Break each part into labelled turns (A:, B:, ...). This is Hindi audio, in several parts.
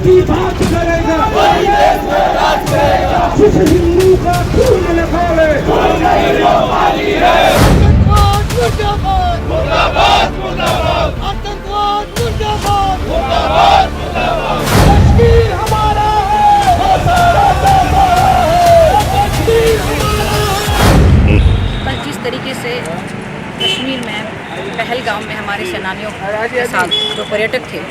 A: की बात करेगा, जिस हिंदू का खून न खोले,
B: आतंकवाद मुर्दाबाद मुर्दाबाद मुर्दाबाद आतंकवाद मुर्दाबाद मुर्दाबाद मुर्दाबाद कश्मीर हमारा है कश्मीर हमारा है।
C: कल जिस तरीके से कश्मीर में पहलगाम में हमारे सेनानियों के साथ जो पर्यटक थे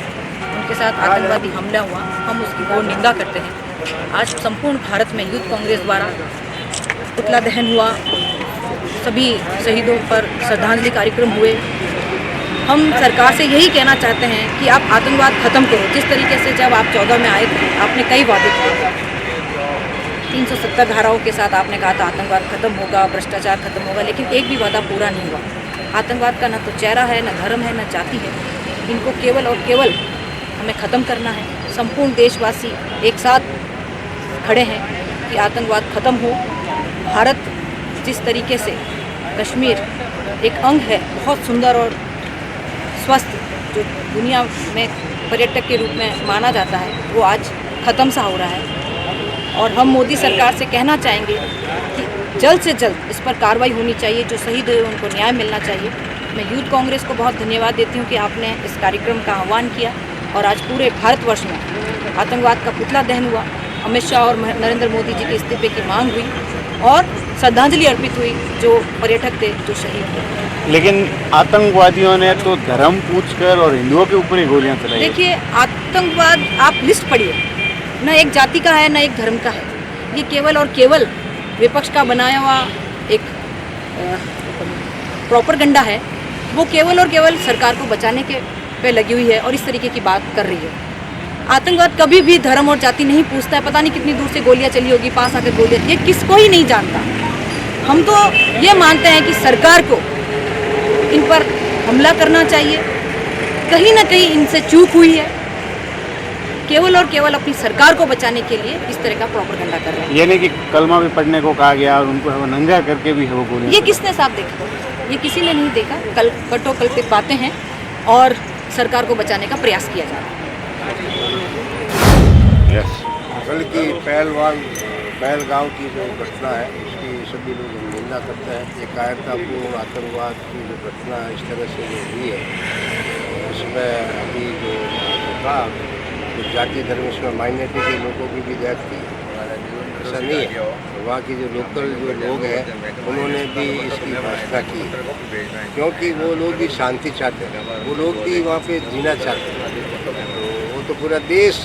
C: उनके साथ आतंकवादी हमला हुआ, हम उसकी घोर निंदा करते हैं। आज संपूर्ण भारत में यूथ कांग्रेस द्वारा पुतला दहन हुआ, सभी शहीदों पर श्रद्धांजलि कार्यक्रम हुए। हम सरकार से यही कहना चाहते हैं कि आप आतंकवाद ख़त्म करो। जिस तरीके से जब आप 14 में आए थे, आपने कई वादे किए, 370 धाराओं के साथ आपने कहा था आतंकवाद खत्म होगा, भ्रष्टाचार खत्म होगा, लेकिन एक भी वादा पूरा नहीं हुआ। आतंकवाद का न तो चेहरा है, न धर्म है, न जाति है। इनको केवल और केवल हमें ख़त्म करना है। संपूर्ण देशवासी एक साथ खड़े हैं कि आतंकवाद ख़त्म हो। भारत जिस तरीके से कश्मीर एक अंग है, बहुत सुंदर और स्वस्थ, जो दुनिया में पर्यटक के रूप में माना जाता है, वो आज ख़त्म सा हो रहा है। और हम मोदी सरकार से कहना चाहेंगे कि जल्द से जल्द इस पर कार्रवाई होनी चाहिए। जो शहीद हुए उनको न्याय मिलना चाहिए। मैं यूथ कांग्रेस को बहुत धन्यवाद देती हूँ कि आपने इस कार्यक्रम का आह्वान किया और आज पूरे भारतवर्ष में आतंकवाद का पुतला दहन हुआ। अमित शाह और नरेंद्र मोदी जी के इस्तीफे की मांग हुई और श्रद्धांजलि अर्पित हुई जो पर्यटक थे, जो शहीद हुए।
D: लेकिन आतंकवादियों ने तो धर्म पूछकर और हिंदुओं के ऊपर ही गोलियां चलाई।
C: देखिए, आतंकवाद आप लिस्ट पढ़िए, न एक जाति का है, न एक धर्म का है। ये केवल और केवल विपक्ष का बनाया हुआ एक प्रोपेगेंडा है। वो केवल और केवल सरकार को बचाने के पे लगी हुई है और इस तरीके की बात कर रही है। आतंकवाद कभी भी धर्म और जाति नहीं पूछता है। पता नहीं कितनी दूर से गोलियां चली होगी, पास आकर गोलियां, ये किसको ही नहीं जानता। हम तो ये मानते हैं कि सरकार को इन पर हमला करना चाहिए। कहीं ना कहीं इनसे चूक हुई है। केवल और केवल अपनी सरकार को बचाने के लिए इस तरह का प्रोपेगेंडा कर रहे हैं।
D: ये नहीं कि कलमा भी पढ़ने को कहा गया और उनको नंगा करके भी वो गोलियां।
C: ये किसने साफ देखा? ये किसी ने नहीं देखा। कल्पित बातें हैं और सरकार को बचाने का प्रयास किया जा रहा है।
E: कल की पहलगाम की जो घटना है उसकी सभी लोग निंदा करते हैं। ये कायरतापूर्ण आतंकवाद की जो घटना इस तरह से जो हुई है, उसमें अभी जो था तो जाति धर्म इसमें माइनॉरिटी के लोगों की भी डेथ की, ऐसा नहीं है। वहाँ की जो लोकल जो लोग हैं उन्होंने भी इसकी घोषणा की, क्योंकि वो लोग भी शांति चाहते हैं, वो लोग भी वहाँ पे जीना चाहते हैं। तो वो तो पूरा देश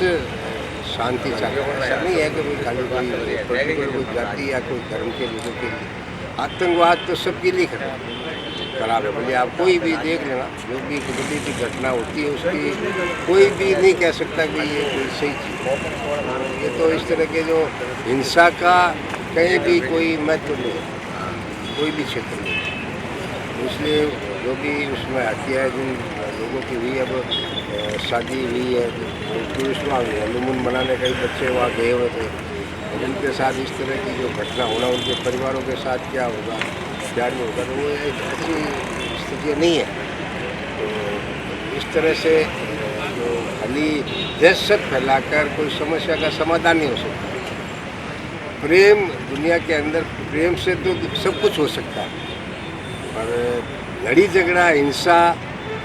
E: शांति चाहते हैं। ऐसा नहीं है कि कोई खाली कोई पर्टिकुलर कोई जाति या कोई धर्म के लोगों के लिए। आतंकवाद तो सबके लिए खराब है। बोलिए आप कोई भी देख लेना, जो भी किसी भी घटना होती है उसकी कोई भी नहीं कह सकता कि ये कोई सही चीज़ है। ये तो इस तरह के जो हिंसा का कहीं भी कोई महत्व नहीं है, कोई भी क्षेत्र में। इसलिए जो भी उसमें हत्या है जिन लोगों की हुई, अब शादी हुई है, टूरिस्ट वहाँ हनीमून मनाने कई बच्चे वहाँ गए हुए थे, उनके साथ इस तरह की जो घटना होना, उनके परिवारों के साथ क्या होगा, क्या नहीं होगा, तो वो एक अच्छी स्थिति नहीं है। तो इस तरह से जो खाली दहशत फैलाकर कोई समस्या का समाधान नहीं हो सकता। प्रेम, दुनिया के अंदर प्रेम से तो सब कुछ हो सकता है, पर लड़ी झगड़ा हिंसा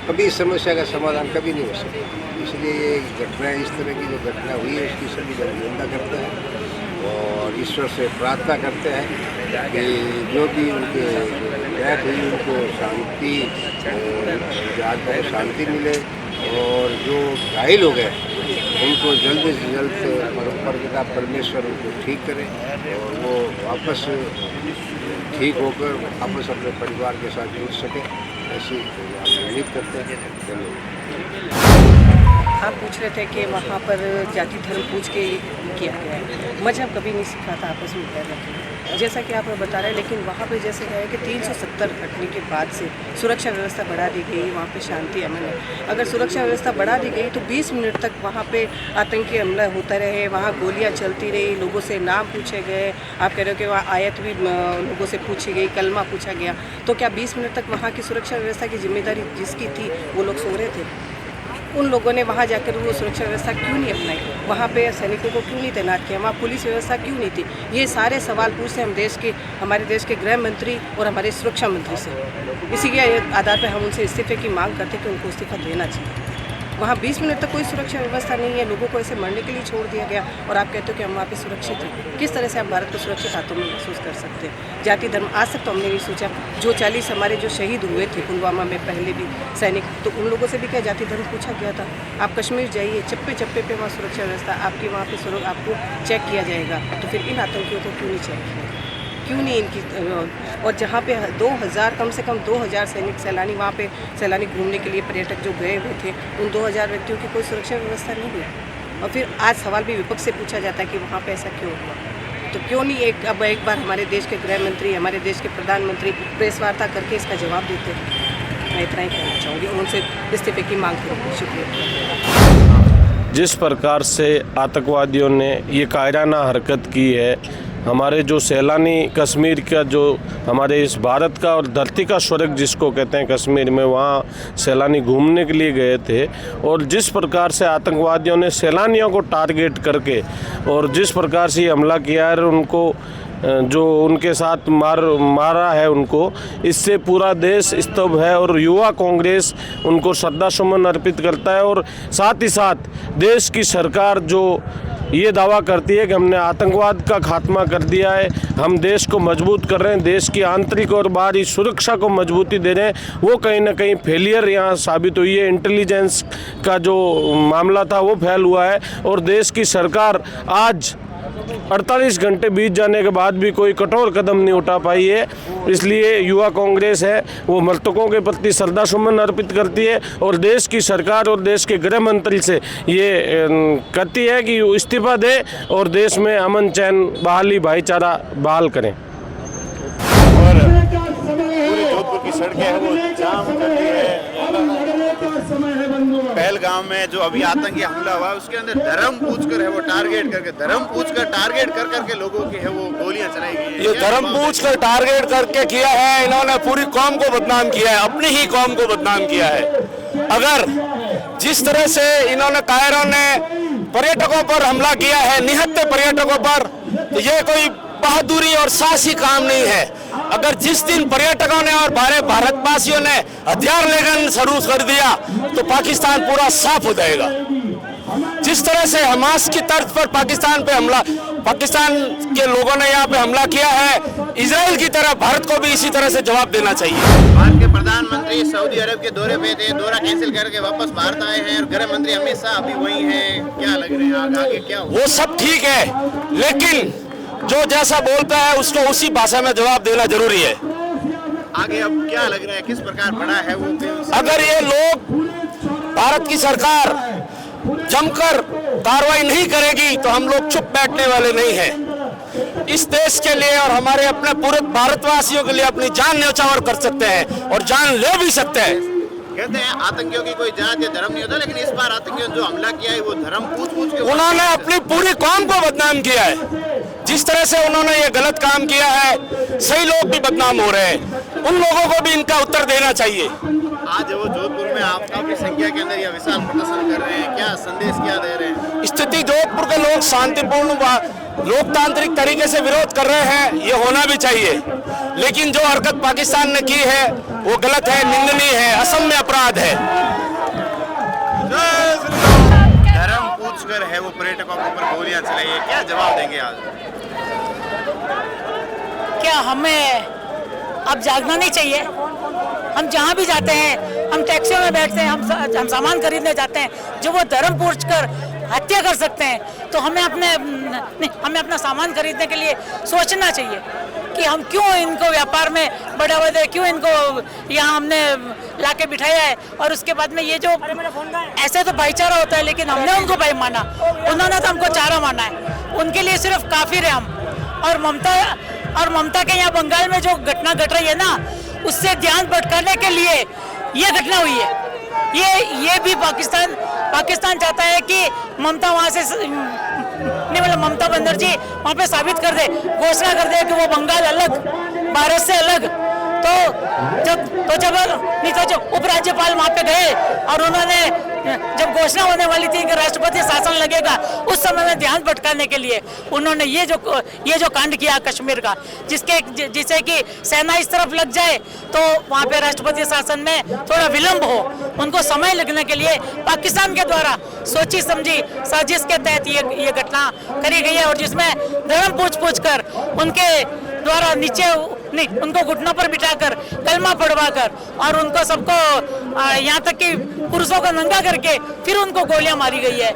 E: कभी समस्या का समाधान कभी नहीं हो सकता। इसलिए ये घटना, इस तरह की जो घटना हुई है उसकी सभी लोग निंदा करते हैं और ईश्वर से प्रार्थना करते हैं कि जो भी उनके डेथ हुई उनको शांति, आत्मा को शांति मिले, और जो घायल हो गए उनको जल्द से जल्द परमपिता परमेश्वर उनको ठीक करे और वो वापस ठीक होकर वापस अपने परिवार के साथ जुड़ सके, ऐसी उम्मीद करते हैं।
F: आप पूछ रहे थे कि वहाँ पर जाति धर्म पूछ के किया गया है, मजहब कभी नहीं सीखा था आपस में पैर रखे, जैसा कि आप बता रहे हैं। लेकिन वहाँ पे जैसे है कि 370 घटने के बाद से सुरक्षा व्यवस्था बढ़ा दी गई, वहाँ पे शांति अमन है। अगर सुरक्षा व्यवस्था बढ़ा दी गई तो 20 मिनट तक वहाँ पे आतंकी हमला होता रहे, वहाँ गोलियाँ चलती रही, लोगों से नाम पूछे गए, आप कह रहे हो कि वहाँ आयत भी लोगों से पूछी गई, कलमा पूछा गया, तो क्या 20 मिनट तक वहाँ की सुरक्षा व्यवस्था की जिम्मेदारी जिसकी थी वो लोग सो रहे थे? उन लोगों ने वहाँ जाकर वो सुरक्षा व्यवस्था क्यों नहीं अपनाई, वहाँ पे सैनिकों को क्यों नहीं तैनात किया, वहाँ पुलिस व्यवस्था क्यों नहीं थी। ये सारे सवाल पूछते हम हमारे देश के गृह मंत्री और हमारे सुरक्षा मंत्री से। इसी के आधार पर हम उनसे इस्तीफे की मांग करते कि उनको इस्तीफा देना चाहिए। वहाँ 20 मिनट तक कोई सुरक्षा व्यवस्था नहीं है, लोगों को ऐसे मरने के लिए छोड़ दिया गया और आप कहते हो कि हम वहाँ पे सुरक्षित हैं। किस तरह से आप भारत को सुरक्षित हाथों में महसूस कर सकते हैं? जाति धर्म आज तक तो हमने नहीं सोचा। जो 40 हमारे जो शहीद हुए थे पुलवामा में पहले भी सैनिक, तो उन लोगों से भी क्या जाति धर्म पूछा गया था? आप कश्मीर जाइए, चप्पे चप्पे पे वहाँ सुरक्षा व्यवस्था आपकी, वहाँ पे आपको चेक किया जाएगा। तो फिर इन आतंकियों को क्यों नहीं चेक किया, क्यों नहीं इनकी? और जहाँ पे 2000 कम से कम 2000 सैनिक सैलानी वहाँ पे सैलानी घूमने के लिए पर्यटक जो गए हुए थे, उन 2000 व्यक्तियों की कोई सुरक्षा व्यवस्था नहीं हुई। और फिर आज सवाल भी विपक्ष से पूछा जाता है कि वहाँ पे ऐसा क्यों हुआ। तो क्यों नहीं एक बार हमारे देश के गृह मंत्री, हमारे देश के प्रधानमंत्री प्रेस वार्ता करके इसका जवाब देते हैं। मैं इतना ही कहना चाहूँगी, उनसे इस्तीफे की मांग करूँगी। शुक्रिया।
G: जिस प्रकार से आतंकवादियों ने ये कायराना हरकत की है, हमारे जो सैलानी कश्मीर का, जो हमारे इस भारत का और धरती का स्वर्ग जिसको कहते हैं कश्मीर में, वहाँ सैलानी घूमने के लिए गए थे और जिस प्रकार से आतंकवादियों ने सैलानियों को टारगेट करके और जिस प्रकार से ये हमला किया है, उनको जो उनके साथ मारा है उनको, इससे पूरा देश स्तब्ध है और युवा कांग्रेस उनको श्रद्धा सुमन अर्पित करता है। और साथ ही साथ देश की सरकार जो ये दावा करती है कि हमने आतंकवाद का खात्मा कर दिया है, हम देश को मजबूत कर रहे हैं, देश की आंतरिक और बाहरी सुरक्षा को मजबूती दे रहे हैं, वो कहीं ना कहीं फेलियर यहाँ साबित हुई है। इंटेलिजेंस का जो मामला था वो फेल हुआ है और देश की सरकार आज 48 घंटे बीत जाने के बाद भी कोई कठोर कदम नहीं उठा पाई है। इसलिए युवा कांग्रेस है वो मृतकों के प्रति श्रद्धा सुमन अर्पित करती है और देश की सरकार और देश के गृह मंत्री से ये कहती है कि इस्तीफा दे और देश में अमन चैन बहाली भाईचारा बहाल करें।
D: और पूरी जोधपुर की सड़कें हैं वो जाम कर दी है। पहलगाम में जो अभी आतंकी हमला हुआ उसके अंदर धर्म पूछकर है वो टारगेट करके, धर्म पूछकर टारगेट कर करके लोगों की है वो गोलियां चलाई गई।
H: ये धर्म पूछकर टारगेट करके किया है, इन्होंने पूरी कौम को बदनाम किया है, अपनी ही कौम को बदनाम किया है। अगर जिस तरह से इन्होंने कायरों ने पर्यटकों पर हमला किया है, निहत्थे पर्यटकों पर, तो ये कोई बहादुरी और साहसी काम नहीं है। अगर जिस दिन पर्यटकों ने और भारतवासियों ने हथियार लेकर शुरू कर दिया तो पाकिस्तान पूरा साफ हो जाएगा। जिस तरह से हमास की तर्ज पर पाकिस्तान के लोगों ने यहाँ पे हमला किया है, इजराइल की तरह भारत को भी इसी तरह से जवाब देना चाहिए।
E: भारत के प्रधानमंत्री सऊदी अरब के दौरे पे थे, दौरा कैंसिल करके वापस भारत आए हैं और गृह मंत्री अमित शाह अभी वही हैं। क्या लग रहे हैं आगे क्या होगा?
H: वो सब ठीक है, लेकिन जो जैसा बोलता है उसको उसी भाषा में जवाब देना जरूरी है।
E: आगे अब क्या लग रहा है, किस प्रकार बढ़ा है वो?
H: अगर ये लोग, भारत की सरकार जमकर कार्रवाई नहीं करेगी तो हम लोग चुप बैठने वाले नहीं हैं। इस देश के लिए और हमारे अपने पूरे भारतवासियों के लिए अपनी जान न्यौछावर कर सकते हैं और जान ले भी सकते हैं।
E: कहते हैं आतंकियों की कोई जात या धर्म नहीं होता, लेकिन इस बार आतंकियों ने जो हमला किया है वो धर्म पूछ के
H: उन्होंने अपनी पूरी कौम को बदनाम किया है। जिस तरह से उन्होंने ये गलत काम किया है, सही लोग भी बदनाम हो रहे हैं, उन लोगों को भी इनका उत्तर देना चाहिए।
E: आज वो जोधपुर में आप काफी संख्या के अंदर यह विशाल प्रदर्शन कर रहे हैं, क्या संदेश क्या दे रहे हैं?
H: स्थिति जोधपुर के लोग शांतिपूर्ण लोकतांत्रिक तरीके से विरोध कर रहे हैं, ये होना भी चाहिए, लेकिन जो हरकत पाकिस्तान ने की है वो गलत है, निंदनीय है, असम्य अपराध है।
E: धर्म पूछकर है वो पर्यटकों के ऊपर गोलियां चलाई है, क्या जवाब देंगे आज?
I: क्या हमें अब जागना नहीं चाहिए? हम जहाँ भी जाते हैं, हम टैक्सियों में बैठते हैं, हम सामान खरीदने जाते हैं, जो वो धर्म पूछकर हत्या कर सकते हैं, तो हमें अपना सामान खरीदने के लिए सोचना चाहिए कि हम क्यों इनको व्यापार में बढ़ावा दें, क्यों इनको यहाँ हमने लाके बिठाया है। और उसके बाद में ये जो ऐसे तो भाईचारा होता है, लेकिन हमने उनको भाई माना, उन्होंने तो हमको चारा माना है, उनके लिए सिर्फ काफिर है हम। और ममता के यहाँ बंगाल में जो घटना घट रही है ना, उससे ध्यान भटकाने के लिए ये घटना हुई है। ये भी पाकिस्तान चाहता है कि ममता वहाँ से नहीं, मतलब ममता बनर्जी वहाँ पे साबित कर दे, घोषणा कर दे कि वो बंगाल अलग, भारत से अलग। जब उपराज्यपाल वहाँ पे गए और उन्होंने जब घोषणा होने वाली थी कि राष्ट्रपति शासन लगेगा, उस समय में ध्यान भटकाने के लिए उन्होंने ये जो कांड किया कश्मीर का, जिससे कि सेना इस तरफ लग जाए तो वहाँ पे राष्ट्रपति शासन में थोड़ा विलंब हो, उनको समय लगने के लिए पाकिस्तान के द्वारा सोची समझी साजिश के तहत ये घटना करी गई है। और जिसमें धर्म पूछ कर उनके द्वारा उनको घुटनों पर बिठाकर कलमा पढ़वाकर और उनको सबको यहाँ तक कि पुरुषों को नंगा करके फिर उनको गोलियां मारी गई है।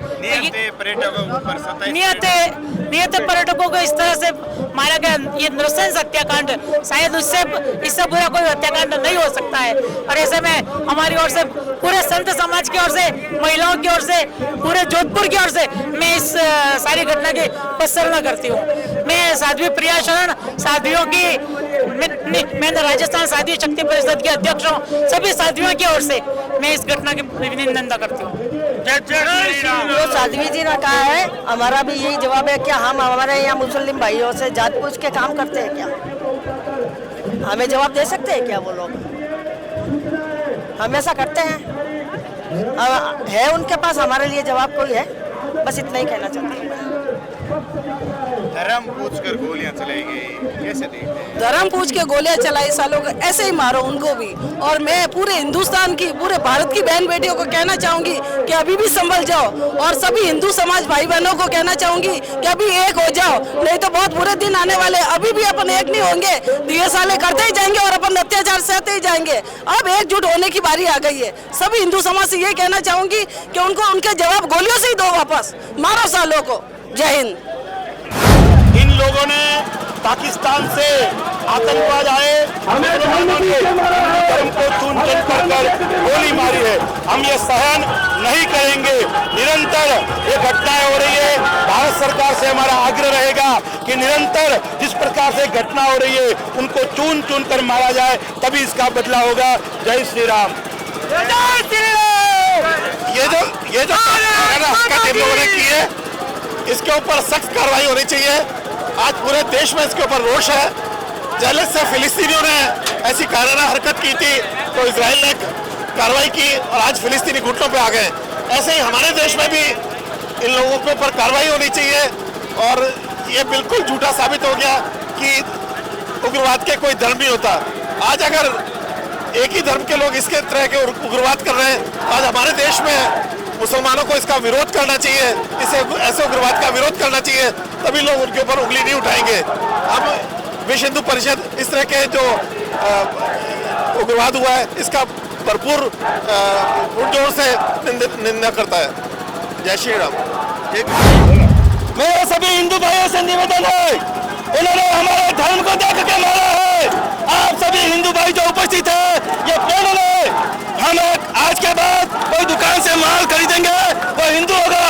I: नियत पर्यटकों को इस तरह से मारा गया, ये नृशंस हत्याकांड, शायद इससे बुरा कोई हत्याकांड नहीं हो सकता है। और ऐसे में हमारी ओर से, पूरे संत समाज की ओर से, महिलाओं की ओर से, पूरे जोधपुर की ओर से मैं इस सारी घटना की प्रशंसा करती हूँ। मैं साध्वी प्रिया शरण साध्वियों की, मैं राजस्थान साध्वी शक्ति परिषद के अध्यक्ष हूँ, सभी साध्वियों की ओर से मैं इस घटना की निंदा करती हूँ।
F: जो साध्वी जी ने कहा है, हमारा भी यही जवाब है कि हम हमारे यहाँ मुस्लिम भाइयों से जात पूछ के काम करते हैं क्या? हमें जवाब दे सकते हैं क्या वो लोग? हमेशा करते हैं, है उनके पास हमारे लिए जवाब कोई है? बस इतना ही कहना चाहते हैं।
D: धर्म पूछ कर गोलियां चलाई गई, कैसे देखते हैं?
J: धर्म पूछ के गोलियां चलाई, सालों को ऐसे ही मारो उनको भी। और मैं पूरे हिंदुस्तान की, पूरे भारत की बहन बेटियों को कहना चाहूंगी कि अभी भी संभल जाओ, और सभी हिंदू समाज भाई बहनों को कहना चाहूंगी कि अभी एक हो जाओ, नहीं तो बहुत बुरे दिन आने वाले। अभी भी अपन एक नहीं होंगे, दिए साले करते ही जाएंगे और अपन अत्याचार सहते ही जाएंगे। अब एकजुट होने की बारी आ गई है। सभी हिंदू समाज से ये कहना चाहूंगी कि उनको उनके जवाब गोलियों से ही दो, वापस मारो सालों को। जय हिंद।
H: इन लोगों ने पाकिस्तान से आतंकवाद आए, मुसलमानों के धर्म को चून चून कर गोली मारी है। हम ये सहन नहीं करेंगे। निरंतर ये घटनाएं हो रही है। भारत सरकार से हमारा आग्रह रहेगा कि निरंतर जिस प्रकार से घटना हो रही है उनको चून चून कर मारा जाए, तभी इसका बदला होगा। जय श्री राम। ये जो हरकत इन लोगों ने की है, इसके ऊपर सख्त कार्रवाई होनी चाहिए। आज पूरे देश में इसके ऊपर रोष है। जैलस से फिलिस्तीनियों ने ऐसी कायराना हरकत की थी तो इजराइल ने कार्रवाई की और आज फिलिस्तीनी घुटनों पे आ गए। ऐसे ही हमारे देश में भी इन लोगों के ऊपर कार्रवाई होनी चाहिए। और ये बिल्कुल झूठा साबित हो गया कि उग्रवाद के कोई धर्म नहीं होता। आज अगर एक ही धर्म के लोग इसके तरह के उग्रवाद कर रहे हैं, आज हमारे देश में मुसलमानों को इसका विरोध करना चाहिए, ऐसे उग्रवाद का विरोध करना चाहिए, तभी लोग उनके ऊपर उंगली नहीं उठाएंगे। हम विश्व हिंदू परिषद इस तरह के जो उग्रवाद हुआ है इसका भरपूर जोर से निंदा करता है। जय श्री राम। मेरे सभी हिंदू भाइयों से निवेदन है, उन्होंने हमारे धर्म को देख के मारा है। आप सभी हिंदू भाई जो उपस्थित है, ये प्रेरणा है। हम आज के बाद कोई दुकान से माल खरीदेंगे वो हिंदू होगा,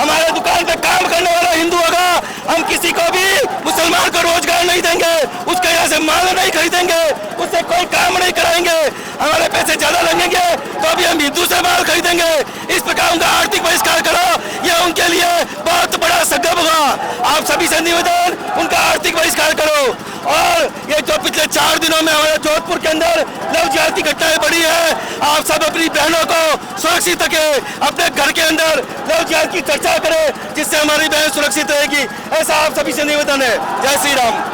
H: हमारे दुकान पे काम करने वाला हिंदू होगा। हम किसी को भी मुसलमान को रोजगार नहीं देंगे, उसके यहाँ से माल नहीं खरीदेंगे, उससे कोई काम नहीं कराएंगे। हमारे पैसे ज्यादा लगेंगे तो भी हम हिंदू से माल खरीदेंगे। इस प्रकार उनका आर्थिक बहिष्कार करो, यह उनके लिए बहुत बड़ा संगम होगा। आप सभी से निवेदन, उनका आर्थिक बहिष्कार करो। और ये जो पिछले 4 दिनों में हमारे जोधपुर के अंदर लव जिहाद की घटनाएं बढ़ी है, आप सब अपनी बहनों को सुरक्षित रखें, अपने घर के अंदर लव जिहाद की चर्चा करें, जिससे हमारी बहन सुरक्षित रहेगी। ऐसा आप सभी से निवेदन है। जय श्री राम।